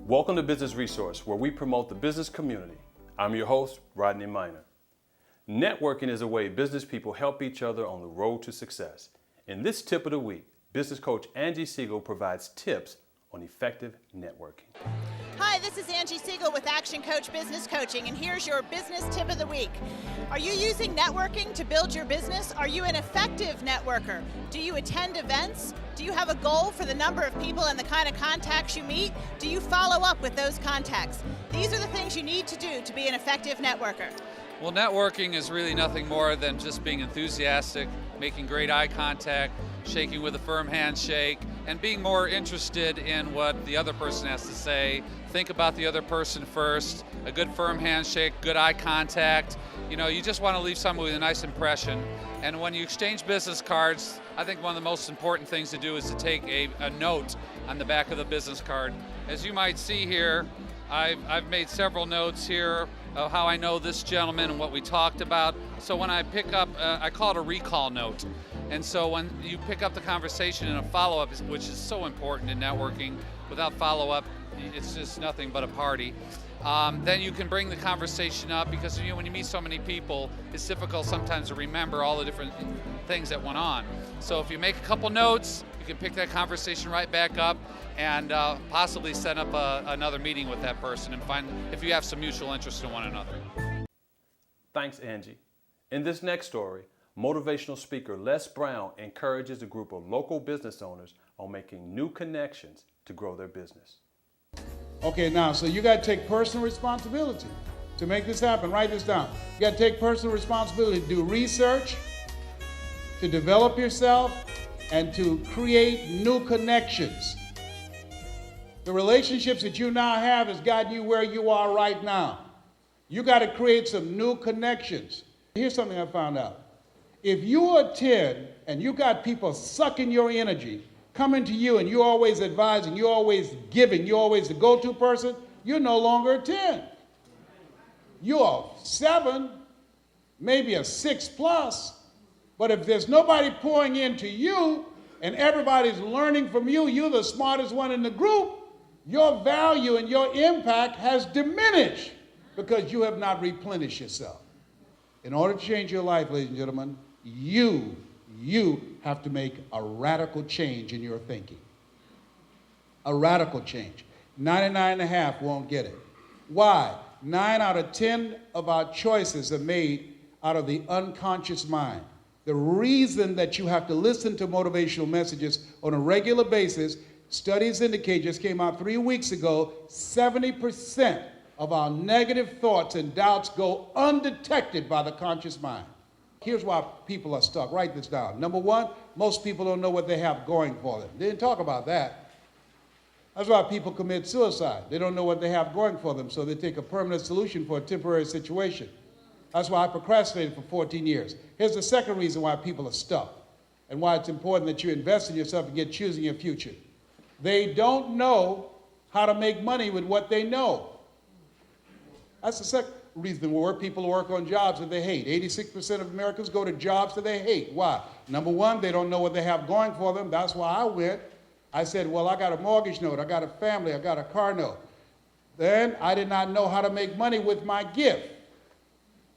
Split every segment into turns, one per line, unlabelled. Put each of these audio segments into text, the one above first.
Welcome to Business Resource, where we promote the business community. I'm your host, Rodney Minor. Networking is a way business people help each other on the road to success. In this tip of the week, business coach Angie Siegel provides tips on effective networking.
Hi, this is Angie Siegel with Action Coach Business Coaching, and here's your business tip of the week. Are you using networking to build your business? Are you an effective networker? Do you attend events? Do you have a goal for the number of people and the kind of contacts you meet? Do you follow up with those contacts? These are the things you need to do to be an effective networker.
Well, networking is really nothing more than just being enthusiastic, making great eye contact, shaking with a firm handshake, and being more interested in what the other person has to say. Think about the other person first. A good firm handshake, good eye contact. You know, you just want to leave someone with a nice impression. And when you exchange business cards, I think one of the most important things to do is to take a note on the back of the business card. As you might see here, I've made several notes here of how I know this gentleman and what we talked about. So when I pick up, I call it a recall note. And so when you pick up the conversation in a follow-up, which is so important in networking, without follow-up, it's just nothing but a party. Then you can bring the conversation up because when you meet so many people, it's difficult sometimes to remember all the different things that went on. So if you make a couple notes, you can pick that conversation right back up and possibly set up another meeting with that person and find if you have some mutual interest in one another.
Thanks, Angie. In this next story, motivational speaker Les Brown encourages a group of local business owners on making new connections to grow their business.
Okay, now, so you got to take personal responsibility to make this happen. Write this down. You got to take personal responsibility to do research, to develop yourself, and to create new connections. The relationships that you now have has gotten you where you are right now. You got to create some new connections. Here's something I found out. If you attend and you got people sucking your energy, coming to you and you're always advising, you're always giving, you're always the go-to person, you're no longer a 10. You're a 7, maybe a 6+, but if there's nobody pouring into you and everybody's learning from you, you're the smartest one in the group, your value and your impact has diminished because you have not replenished yourself. In order to change your life, ladies and gentlemen, you have to make a radical change in your thinking. A radical change. 99.5 won't get it. Why? 9 out of 10 of our choices are made out of the unconscious mind. The reason that you have to listen to motivational messages on a regular basis, studies indicate, just came out 3 weeks ago, 70% of our negative thoughts and doubts go undetected by the conscious mind. Here's why people are stuck. Write this down. Number one, most people don't know what they have going for them. They didn't talk about that. That's why people commit suicide. They don't know what they have going for them, so they take a permanent solution for a temporary situation. That's why I procrastinated for 14 years. Here's the second reason why people are stuck and why it's important that you invest in yourself and get choosing your future. They don't know how to make money with what they know. That's the second reason why people work on jobs that they hate. 86% of Americans go to jobs that they hate. Why? Number one, they don't know what they have going for them. That's why I went. I said, well, I got a mortgage note, I got a family, I got a car note. Then I did not know how to make money with my gift.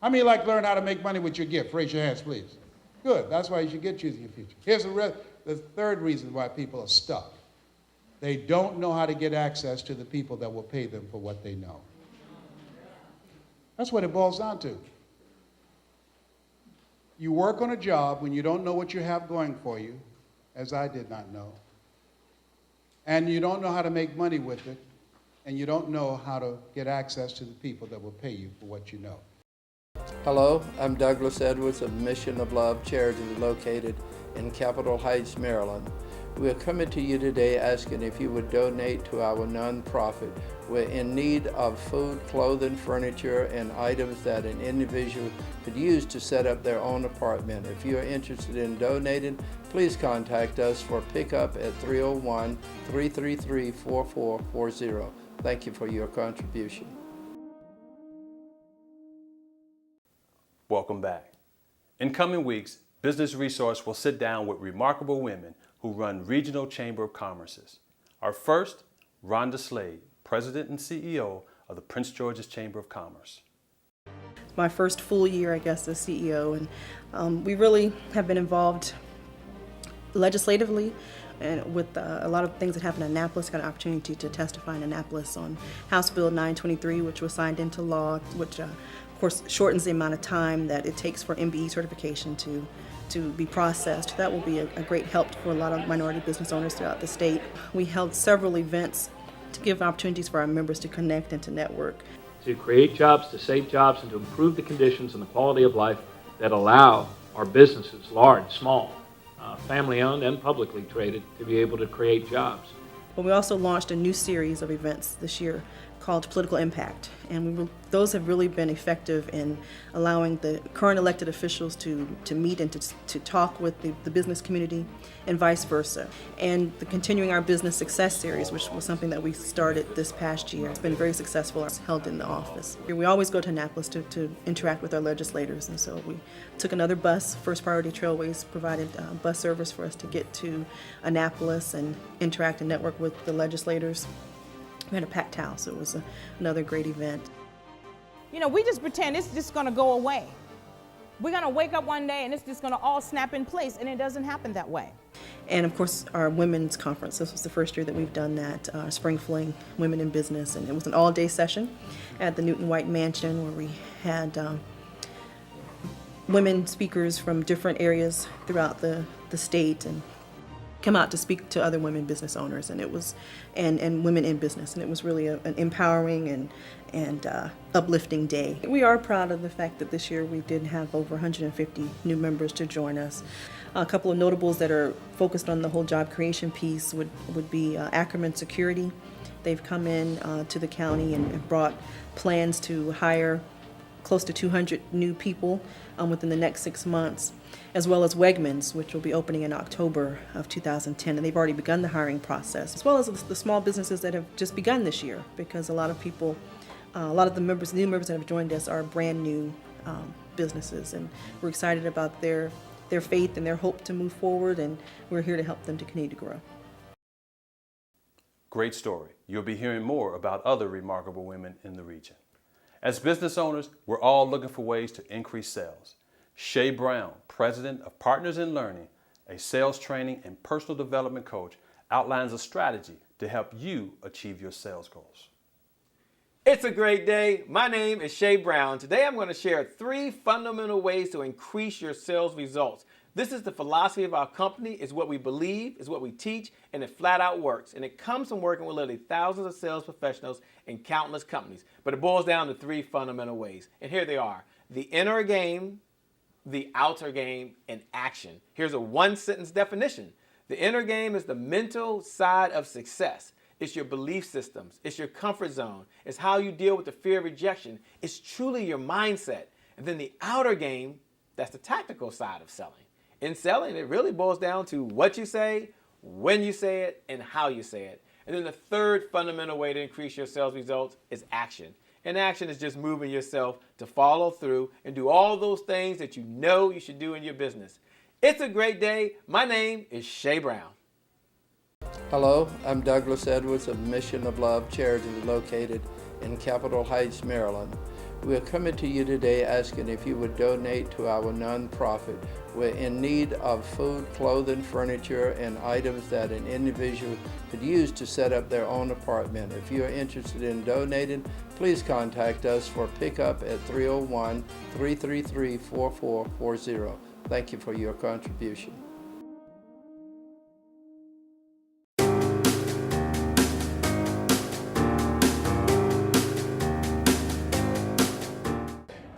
How many like to learn how to make money with your gift? Raise your hands, please. Good. That's why you should get choosing your future. Here's the third reason why people are stuck. They don't know how to get access to the people that will pay them for what they know. That's what it boils down to. You work on a job when you don't know what you have going for you, as I did not know, and you don't know how to make money with it, and you don't know how to get access to the people that will pay you for what you know.
Hello, I'm Douglas Edwards of Mission of Love Charity located in Capitol Heights, Maryland. We are coming to you today asking if you would donate to our nonprofit. We're in need of food, clothing, furniture, and items that an individual could use to set up their own apartment. If you're interested in donating, please contact us for pickup at 301-333-4440. Thank you for your contribution.
Welcome back. In coming weeks, Business Resource will sit down with remarkable women who run regional chamber of commerces. Our first, Rhonda Slade, President and CEO of the Prince George's Chamber of Commerce.
My first full year, I guess, as CEO, and we really have been involved legislatively and with a lot of things that happened in Annapolis. Got an opportunity to testify in Annapolis on House Bill 923, which was signed into law, which of course shortens the amount of time that it takes for MBE certification to be processed. That will be a great help for a lot of minority business owners throughout the state. We held several events to give opportunities for our members to connect and to network.
To create jobs, to save jobs, and to improve the conditions and the quality of life that allow our businesses, large, small, family-owned and publicly traded, to be able to create jobs.
But we also launched a new series of events this year called Political Impact, and those have really been effective in allowing the current elected officials to meet and to talk with the business community and vice versa. And continuing our Business Success Series, which was something that we started this past year. It's been very successful. It's held in the office. We always go to Annapolis to interact with our legislators, and so we took another bus. First Priority Trailways provided bus service for us to get to Annapolis and interact and network with the legislators. We had a packed house. It was another great event.
You know, we just pretend it's just going to go away. We're going to wake up one day and it's just going to all snap in place, and it doesn't happen that way.
And of course, our women's conference. This was the first year that we've done that, Spring Fling Women in Business, and it was an all-day session at the Newton White Mansion where we had women speakers from different areas throughout the state and come out to speak to other women business owners, and it was and women in business, and it was really an empowering and uplifting day. We are proud of the fact that this year we did have over 150 new members to join us. A couple of notables that are focused on the whole job creation piece would be Ackerman Security. They've come in to the county and brought plans to hire close to 200 new people within the next 6 months, as well as Wegmans, which will be opening in October of 2010, and they've already begun the hiring process, as well as the small businesses that have just begun this year, because a lot of people, a lot of the new members that have joined us are brand new businesses, and we're excited about their faith and their hope to move forward, and we're here to help them to continue to grow.
Great story. You'll be hearing more about other remarkable women in the region. As business owners, we're all looking for ways to increase sales. Shay Brown, President of Partners in Learning, a sales training and personal development coach, outlines a strategy to help you achieve your sales goals.
It's a great day. My name is Shay Brown. Today I'm going to share 3 fundamental ways to increase your sales results. This is the philosophy of our company. It's what we believe, it's what we teach, and it flat out works. And it comes from working with literally thousands of sales professionals in countless companies. But it boils down to 3 fundamental ways. And here they are: the inner game, the outer game, and action. Here's a one-sentence definition. The inner game is the mental side of success. It's your belief systems. It's your comfort zone. It's how you deal with the fear of rejection. It's truly your mindset. And then the outer game, that's the tactical side of selling. In selling, it really boils down to what you say, when you say it, and how you say it. And then the third fundamental way to increase your sales results is action. And action is just moving yourself to follow through and do all those things that you know you should do in your business. It's a great day. My name is Shay Brown.
Hello, I'm Douglas Edwards of Mission of Love charity located in Capitol Heights, Maryland. We are coming to you today asking if you would donate to our nonprofit. We're in need of food, clothing, furniture, and items that an individual could use to set up their own apartment. If you are interested in donating, please contact us for pickup at 301-333-4440. Thank you for your contribution.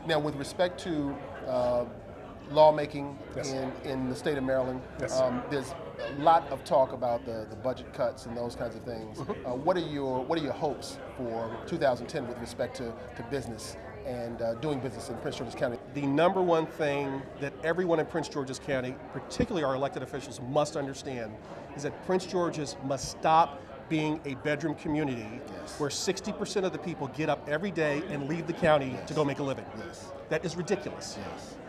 Now, with respect to lawmaking in the state of Maryland, there's a lot of talk about the budget cuts and those kinds of things. What are your hopes for 2010 with respect to business and doing business in Prince George's County?
The number one thing that everyone in Prince George's County, particularly our elected officials, must understand is that Prince George's must stop being a bedroom community where 60% of the people get up every day and leave the county to go make a living. That is ridiculous.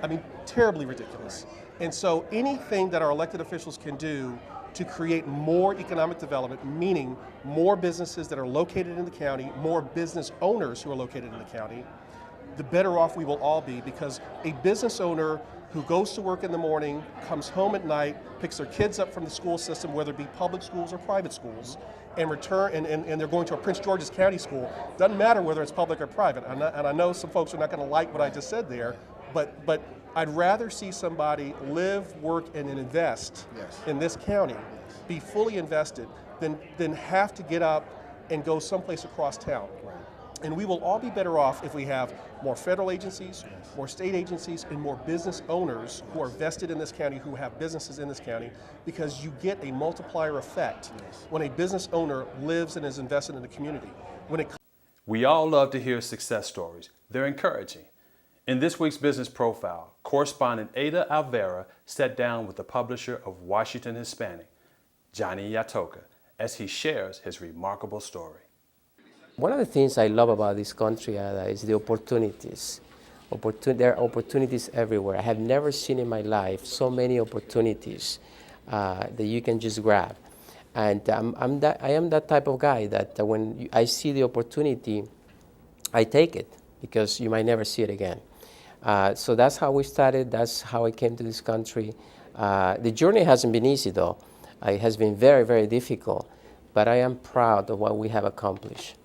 I mean, terribly ridiculous. And so anything that our elected officials can do to create more economic development, meaning more businesses that are located in the county, more business owners who are located in the county, the better off we will all be, because a business owner who goes to work in the morning, comes home at night, picks their kids up from the school system, whether it be public schools or private schools, and return, and they're going to a Prince George's County school. Doesn't matter whether it's public or private. And I know some folks are not going to like what I just said there, but I'd rather see somebody live, work, and invest in this county, be fully invested, than have to get up and go someplace across town. And we will all be better off if we have more federal agencies, more state agencies, and more business owners who are vested in this county, who have businesses in this county, because you get a multiplier effect when a business owner lives and is invested in the community.
We all love to hear success stories. They're encouraging. In this week's Business Profile, correspondent Ada Alvera sat down with the publisher of Washington Hispanic, Johnny Yatoka, as he shares his remarkable story.
One of the things I love about this country, Ada, is the opportunities. There are opportunities everywhere. I have never seen in my life so many opportunities that you can just grab. And I am that type of guy that when I see the opportunity, I take it, because you might never see it again. So that's how we started. That's how I came to this country. The journey hasn't been easy, though. It has been very, very difficult. But I am proud of what we have accomplished.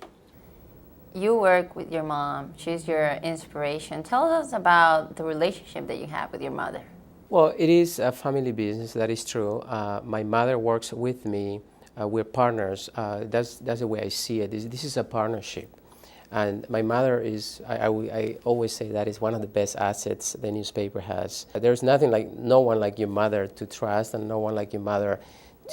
You work with your mom. She's your inspiration. Tell us about the relationship that you have with your mother.
Well, it is a family business, that is true. My mother works with me. We're partners. That's the way I see it. This is a partnership. And my mother is, I always say that is one of the best assets the newspaper has. There's no one like your mother to trust, and no one like your mother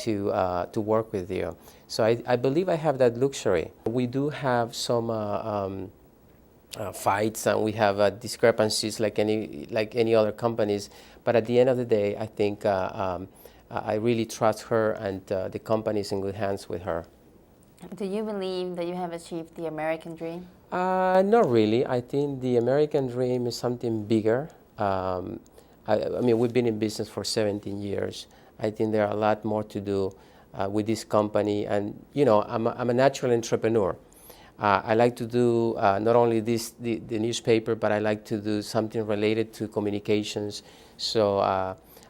to work with you. So I believe I have that luxury. We do have some fights, and we have discrepancies like any other companies. But at the end of the day, I think I really trust her, and the company is in good hands with her.
Do you believe that you have achieved the American dream?
Not really. I think the American dream is something bigger. I mean, we've been in business for 17 years. I think there are a lot more to do with this company. And, you know, I'm a natural entrepreneur. I like to do not only the newspaper, but I like to do something related to communications. So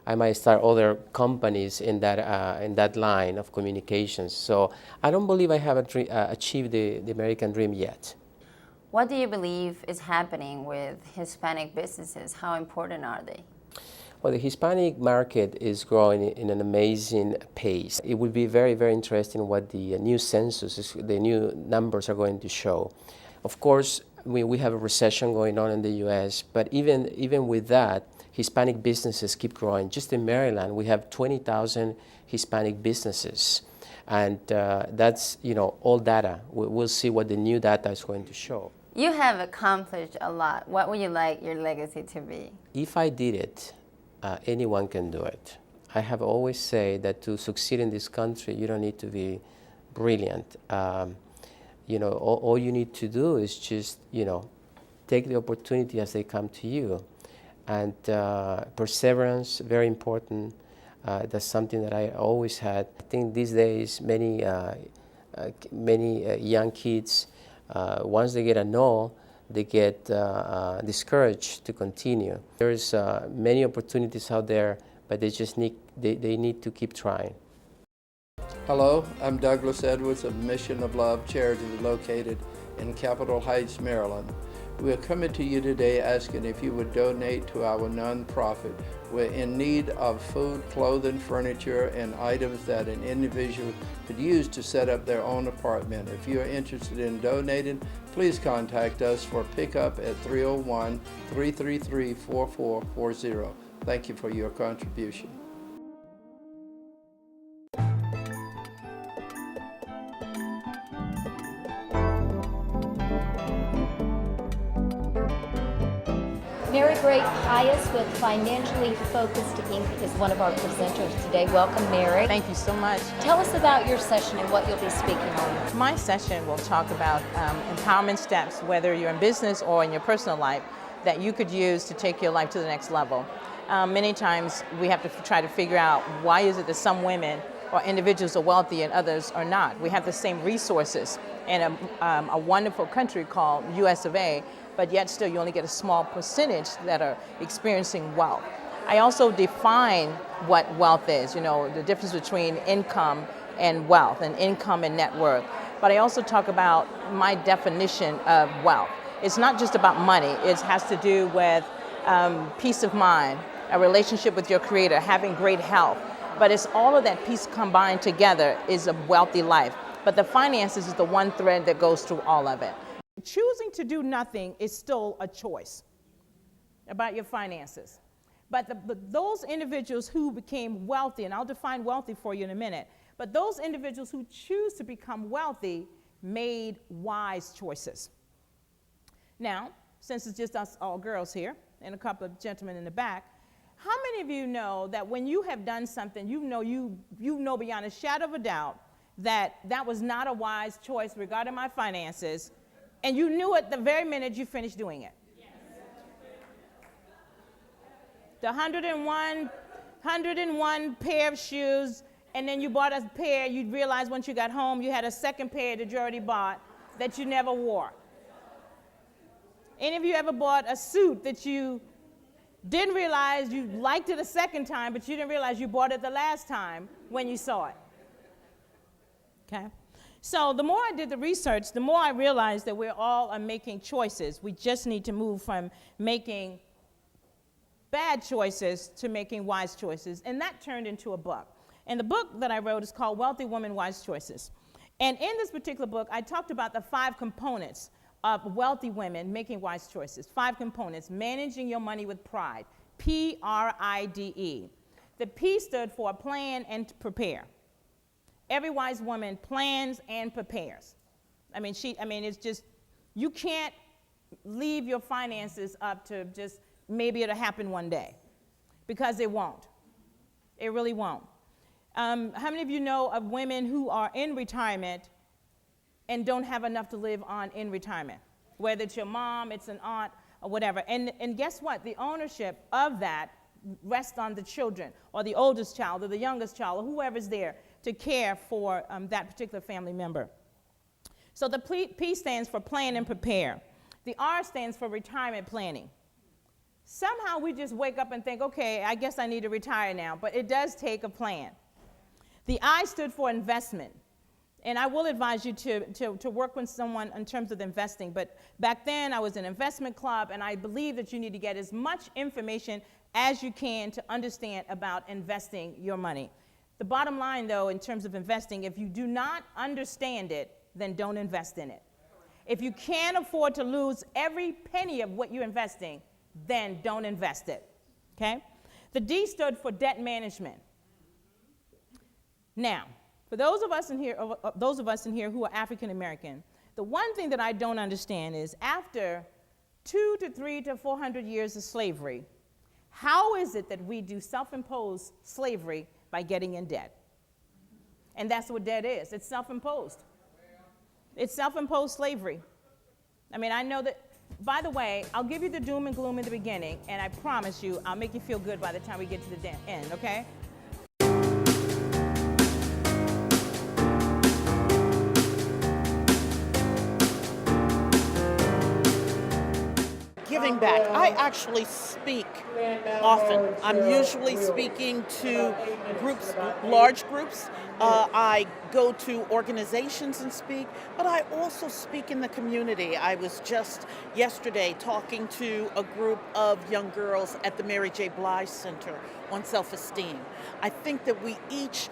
I might start other companies in that line of communications. So I don't believe I have achieved the American dream yet.
What do you believe is happening with Hispanic businesses? How important are they?
Well, the Hispanic market is growing in an amazing pace. It will be very, very interesting what the new census, the new numbers are going to show. Of course, we have a recession going on in the U.S., but even with that, Hispanic businesses keep growing. Just in Maryland, we have 20,000 Hispanic businesses. And that's, you know, all data. We'll see what the new data is going to show.
You have accomplished a lot. What would you like your legacy to be?
If I did it, anyone can do it. I have always said that to succeed in this country, you don't need to be brilliant. You know, all you need to do is just, you know, take the opportunity as they come to you. And perseverance, very important. That's something that I always had. I think these days many young kids, once they get a no, they get discouraged to continue. There's many opportunities out there, but they just need to keep trying.
Hello, I'm Douglas Edwards of Mission of Love charity located in Capitol Heights, Maryland. We are coming to you today asking if you would donate to our nonprofit. We're in need of food, clothing, furniture, and items that an individual could use to set up their own apartment. If you are interested in donating, please contact us for pickup at 301-333-4440. Thank you for your contribution.
Mary Grace Pius with Financially Focused Inc. is one of our presenters today. Welcome, Mary.
Thank you so much.
Tell us about your session and what you'll be speaking on.
My session will talk about empowerment steps, whether you're in business or in your personal life, that you could use to take your life to the next level. Many times we have to try to figure out why is it that some women or individuals are wealthy and others are not. We have the same resources in a wonderful country called US of A, but yet still you only get a small percentage that are experiencing wealth. I also define what wealth is, you know, the difference between income and wealth, and income and net worth. But I also talk about my definition of wealth. It's not just about money. It has to do with peace of mind, a relationship with your creator, having great health. But it's all of that piece combined together is a wealthy life. But the finances is the one thread that goes through all of it. Choosing to do nothing is still a choice about your finances. But those individuals who became wealthy, and I'll define wealthy for you in a minute, but those individuals who choose to become wealthy made wise choices. Now, since it's just us all girls here and a couple of gentlemen in the back, how many of you know that when you have done something, you know beyond a shadow of a doubt that that was not a wise choice regarding my finances, and you knew it the very minute you finished doing it? Yes. The 101 pair of shoes, and then you bought a pair, you realized once you got home you had a second pair that you already bought that you never wore. Any of you ever bought a suit that you didn't realize you liked it a second time, but you didn't realize you bought it the last time when you saw it? Okay? So the more I did the research, the more I realized that we're all making choices. We just need to move from making bad choices to making wise choices. And that turned into a book. And the book that I wrote is called Wealthy Women, Wise Choices. And in this particular book, I talked about the 5 components of wealthy women making wise choices. 5 components: managing your money with pride, P-R-I-D-E. The P stood for plan and prepare. Every wise woman plans and prepares. It's just, you can't leave your finances up to just maybe it'll happen one day, because it won't. It really won't. How many of you know of women who are in retirement and don't have enough to live on in retirement? Whether it's your mom, it's an aunt, or whatever. And guess what? The ownership of that rests on the children, or the oldest child, or the youngest child, or whoever's there to care for that particular family member. So the P stands for plan and prepare. The R stands for retirement planning. Somehow we just wake up and think, okay, I guess I need to retire now, but it does take a plan. The I stood for investment. And I will advise you to work with someone in terms of investing. But back then, I was in an investment club, and I believe that you need to get as much information as you can to understand about investing your money. The bottom line, though, in terms of investing, if you do not understand it, then don't invest in it. If you can't afford to lose every penny of what you're investing, then don't invest it, okay? The D stood for debt management. Now, for those of us in here who are African American, the one thing that I don't understand is after 200 to 300 to 400 years of slavery, how is it that we do self-imposed slavery by getting in debt? And that's what debt is. It's self-imposed. It's self-imposed slavery. I know that, by the way, I'll give you the doom and gloom in the beginning, and I promise you I'll make you feel good by the time we get to the end, okay?
Giving back. I actually speak often. I'm usually speaking to groups, large groups. I go to organizations and speak, but I also speak in the community. I was just yesterday talking to a group of young girls at the Mary J. Blige Center on self-esteem. I think that we each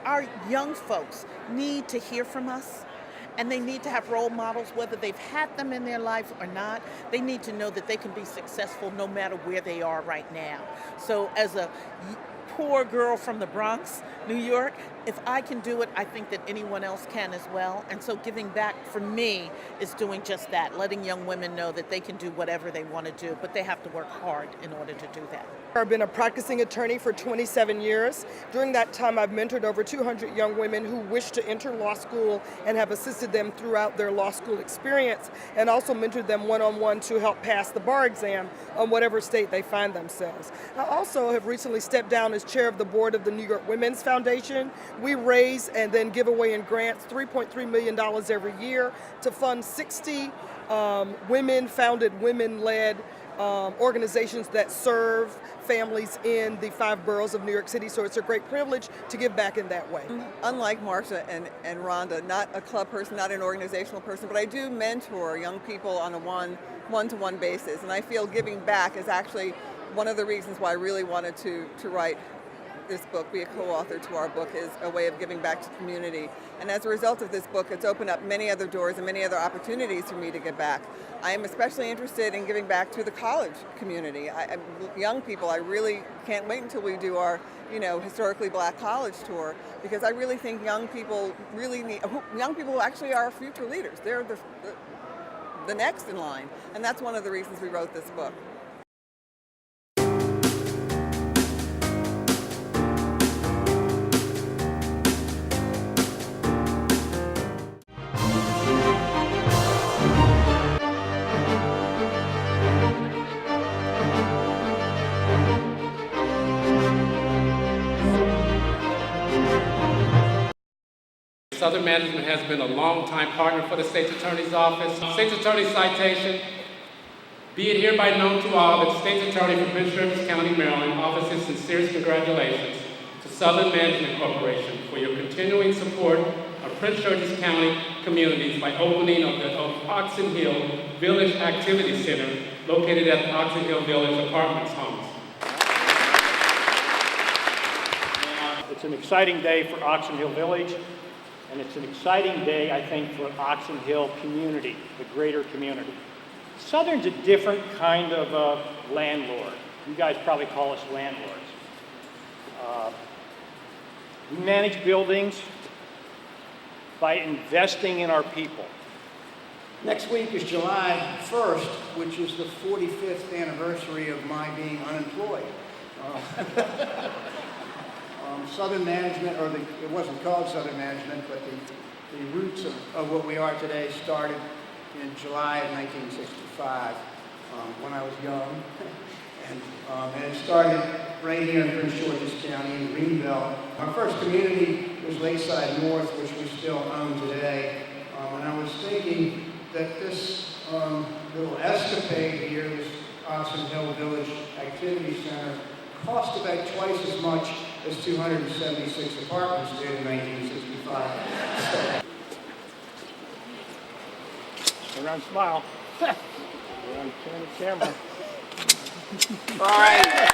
our young folks need to hear from us. And they need to have role models, whether they've had them in their life or not. They need to know that they can be successful no matter where they are right now. So as a poor girl from the Bronx, New York, if I can do it, I think that anyone else can as well. And so giving back for me is doing just that, letting young women know that they can do whatever they want to do, but they have to work hard in order to do that.
I've been a practicing attorney for 27 years. During that time, I've mentored over 200 young women who wish to enter law school and have assisted them throughout their law school experience, and also mentored them one-on-one to help pass the bar exam on whatever state they find themselves. I also have recently stepped down as chair of the board of the New York Women's Foundation. We raise and then give away in grants $3.3 million every year to fund 60 women-founded, women-led organizations that serve families in the 5 boroughs of New York City. So it's a great privilege to give back in that way.
Unlike Marsha and Rhonda, not a club person, not an organizational person, but I do mentor young people on a one-to-one basis. And I feel giving back is actually one of the reasons why I really wanted to write this book, be a co-author to our book, is a way of giving back to the community. And as a result of this book, it's opened up many other doors and many other opportunities for me to give back. I am especially interested in giving back to the college community. Young people, I really can't wait until we do our, historically black college tour, because I really think young people who actually are our future leaders. They're the next in line. And that's one of the reasons we wrote this book.
Southern Management has been a long-time partner for the State's Attorney's Office. State's Attorney's citation, be it hereby known to all that the State's Attorney for Prince George's County, Maryland, offers his sincerest congratulations to Southern Management Corporation for your continuing support of Prince George's County communities by opening of the Oxon Hill Village Activity Center located at the Oxon Hill Village Apartments homes.
It's an exciting day for Oxon Hill Village. And it's an exciting day, I think, for Oxon Hill community, the greater community. Southern's a different kind of landlord. You guys probably call us landlords. We manage buildings by investing in our people.
Next week is July 1st, which is the 45th anniversary of my being unemployed. Southern Management, it wasn't called Southern Management, but the roots of what we are today started in July of 1965 when I was young. And it started right here in Prince George's County in Greenbelt. Our first community was Lakeside North, which we still own today. And I was thinking that this little escapade here, this Oxon Hill Village Activity Center, cost about twice as much as 276 apartments did in 1965.
Around smile. Around turn the camera.
All right.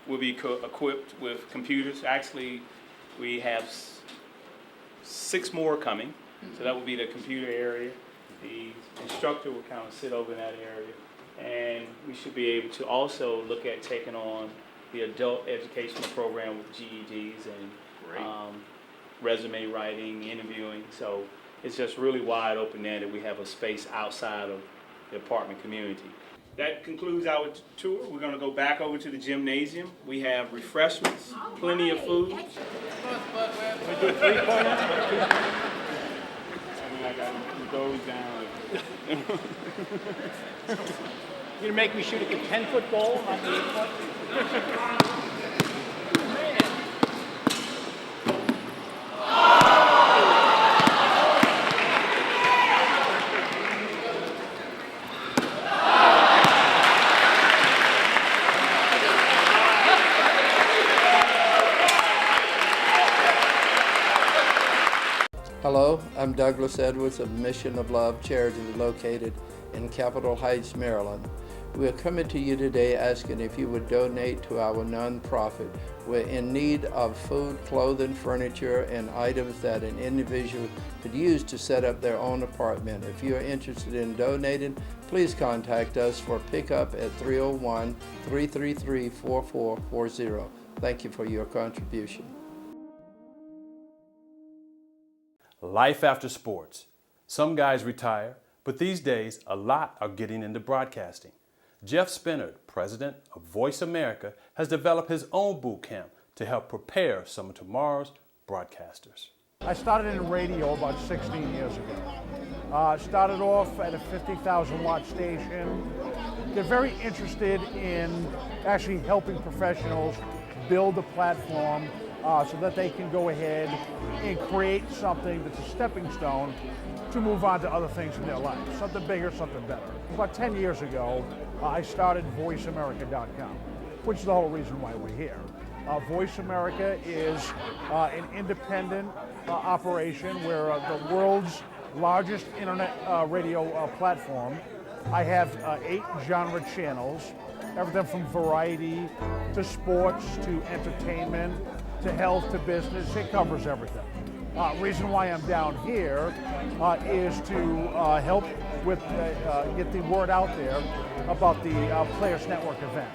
We'll be equipped with computers. Actually, we have 6 more coming. So that will be the computer area. The instructor will kind of sit over in that area. And we should be able to also look at taking on the adult educational program with GEDs and resume writing, interviewing. So it's just really wide open there that we have a space outside of the apartment community. That concludes our tour. We're going to go back over to the gymnasium. We have refreshments, plenty of food. We do a 3-pointer. I got goes down.
You're gonna make me shoot at the 10-foot goal, not the 8-foot?
Hello, I'm Douglas Edwards of Mission of Love charity located in Capitol Heights, Maryland. We are coming to you today asking if you would donate to our nonprofit. We're in need of food, clothing, furniture, and items that an individual could use to set up their own apartment. If you are interested in donating, please contact us for pickup at 301-333-4440. Thank you for your contribution.
Life after sports. Some guys retire, but these days a lot are getting into broadcasting. Jeff Spinnard, president of Voice America, has developed his own boot camp to help prepare some of tomorrow's broadcasters.
I started in radio about 16 years ago. Started off at a 50,000 watt station. They're very interested in actually helping professionals build a platform so that they can go ahead and create something that's a stepping stone to move on to other things in their life, something bigger, something better. About 10 years ago, I started VoiceAmerica.com, which is the whole reason why we're here. Voice America is an independent operation. We're the world's largest internet radio platform. I have 8 genre channels, everything from variety to sports to entertainment to health to business. It covers everything. Reason why I'm down here is to help with get the word out there about the Players Network event.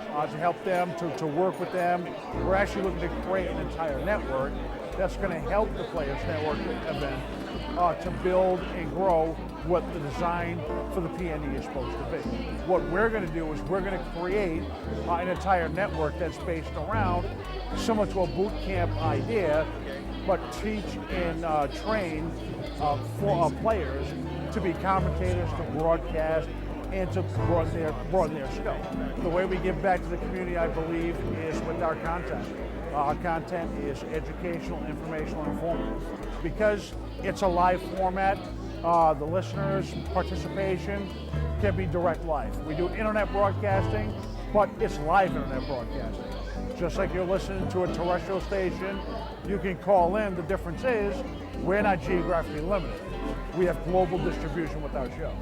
To help them, to work with them. We're actually looking to create an entire network that's going to help the Players Network event to build and grow what the design for the PNE is supposed to be. What we're going to do is we're going to create an entire network that's based around, similar to a boot camp idea, but teach and train for players to be commentators, to broadcast, and to broaden their scope. The way we give back to the community, I believe, is with our content. Our content is educational, informational, and informative. Because it's a live format, the listeners' participation can be direct live. We do internet broadcasting, but it's live internet broadcasting. Just like you're listening to a terrestrial station, you can call in. The difference is we're not geographically limited. We have global distribution with our shows.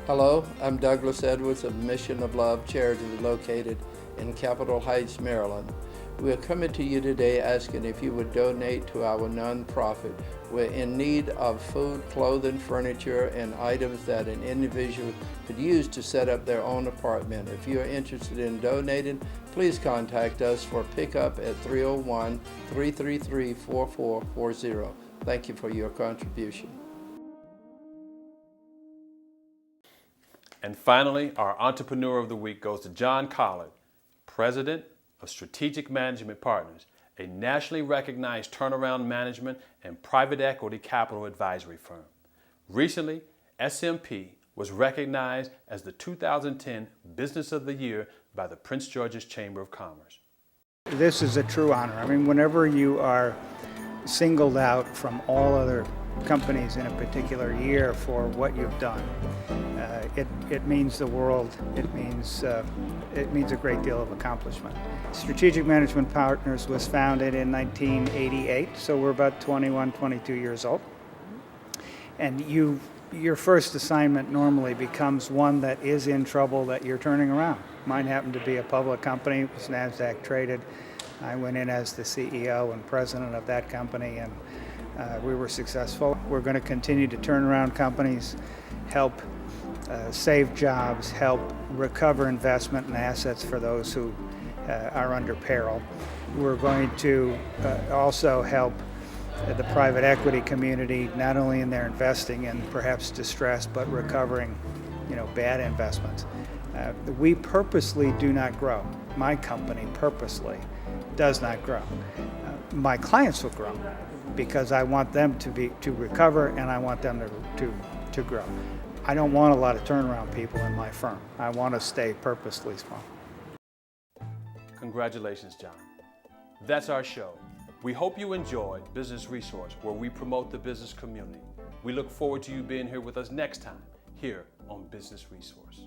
Hello, I'm Douglas Edwards of Mission of Love charity located in Capitol Heights, Maryland. We are coming to you today asking if you would donate to our nonprofit. We're in need of food, clothing, furniture, and items that an individual could use to set up their own apartment. If you are interested in donating, please contact us for pickup at 301-333-4440. Thank you for your contribution.
And finally, our Entrepreneur of the Week goes to John Collard, President of Strategic Management Partners, a nationally recognized turnaround management and private equity capital advisory firm. Recently, SMP was recognized as the 2010 Business of the Year by the Prince George's Chamber of Commerce.
This is a true honor. I mean, whenever you are singled out from all other companies in a particular year for what you've done, it means the world. It means a great deal of accomplishment. Strategic Management Partners was founded in 1988, so we're about 21, 22 years old. And your first assignment normally becomes one that is in trouble that you're turning around. Mine happened to be a public company. It was NASDAQ traded. I went in as the CEO and president of that company, and we were successful. We're going to continue to turn around companies, help save jobs, help recover investment and assets for those who are under peril. We're going to also help the private equity community, not only in their investing in perhaps distress, but recovering, bad investments. We purposely do not grow. My company purposely does not grow. My clients will grow because I want them to recover, and I want them to grow. I don't want a lot of turnaround people in my firm. I want to stay purposely small.
Congratulations, John. That's our show. We hope you enjoyed Business Resource, where we promote the business community. We look forward to you being here with us next time, here on Business Resource.